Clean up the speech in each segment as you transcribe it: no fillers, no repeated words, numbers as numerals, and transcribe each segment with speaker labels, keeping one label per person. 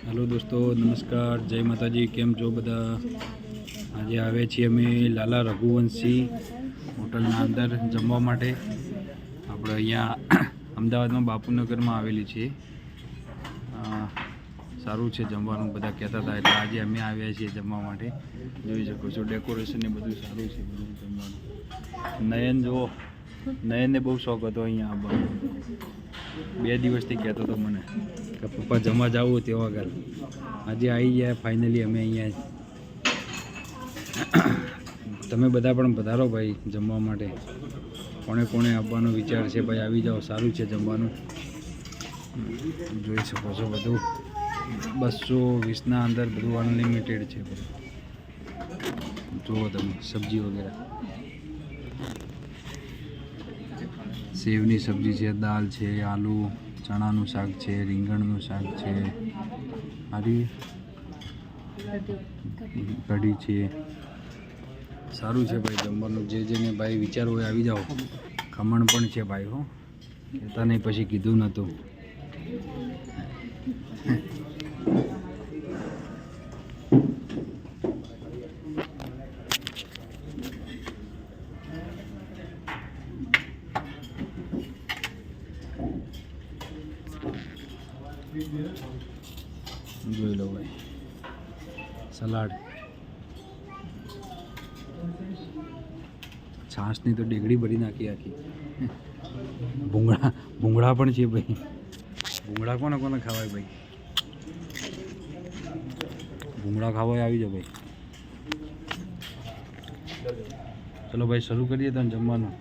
Speaker 1: Hello दोस्तों, नमस्कार, जय माताजी। केम जो बधा? आज आवे छे अमे लाला रघुवंशी होटलना अंदर जमवा माटे। આપણે અહીંયા અમદાવાદમાં બાપુનગરમાં આવેલી છે। સારું છે જમવાનું, બધા કહેતા હતા એટલે આજે અમે આવ્યા છીએ જમવા માટે। જોઈ શકો છો ડેકોરેશન ને બધું સારું છે, બધું જમવાનું। નયન જુઓ, નયનને બહુ શોખ હતો અહીંયા આવવાનો। 2 દિવસથી કહેતો હતો મને કે પપ્પા જમવા જાવું તેવા ઘર। આજે આવી ગયા ફાઇનલી અમે અહીંયા। તમે બધા પણ પધારો ભાઈ જમવા માટે। કોણે કોણે આવવાનો વિચાર છે ભાઈ આવી જાઓ, સારું છે જમવાનું। જોઈ શકો છો બધું 220ના અંદર બધું અનલિમિટેડ છે બધું। જુઓ તમે સબ્જી વગેરે, સેવની સબ્જી છે, દાળ છે, આલુ ચણાનું શાક છે, રીંગણનું શાક છે, આરી કઢી છે। સારું છે ભાઈ જમવાનું। જેને ભાઈ વિચાર હોય આવી જાઓ। ખમણ પણ છે ભાઈ, હો કહેતા નહીં પછી કીધું નહોતું। જોઈ લો ભાઈ, સલાડ, છાશની તો ડેગડી ભરી નાખી આખી। ભૂંગળા પણ છે ભાઈ। ભૂંગળા કોને કોને ખાવાય ભાઈ? ભૂંગળા ખાવાય આવી જાઓ ભાઈ। ચલો ભાઈ શરૂ કરીએ તો જમવાનું।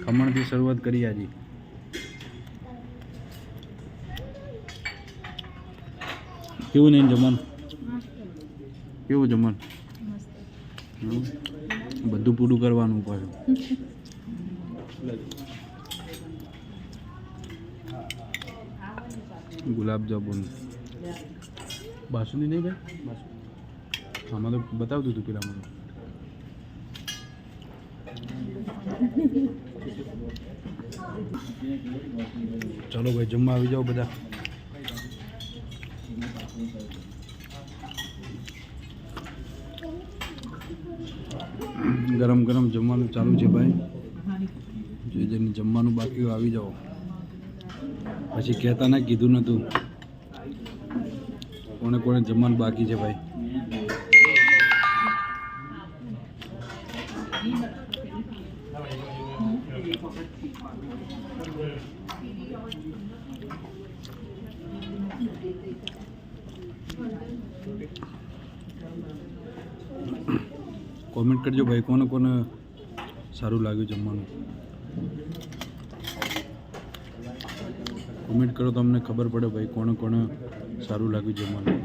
Speaker 1: ખમણથી શરૂઆત કરીએ આજે। કેવું નહીં જમવાનું? કેવું જમવાનું? બધું પૂરું કરવાનું પાછું। ગુલાબજામુન, બાસુંદી નહીં ભાઈ? આમાં તો બતાવતું હતું પેલામાં। ચલો ભાઈ જમવા આવી જાઓ બધા। ગરમ ગરમ જમવાનું ચાલુ છે ભાઈ। જેને જમવાનું બાકી હોય આવી જાઓ, પછી કહેતા ના કીધું નહોતું। કોને કોને જમવાનું બાકી છે ભાઈ? કોમેન્ટ કરજો ભાઈ કોને કોને સારું લાગ્યું જમવાનું। કોમેન્ટ કરો તો અમને ખબર પડે ભાઈ કોને કોને સારું લાગ્યું જમવાનું।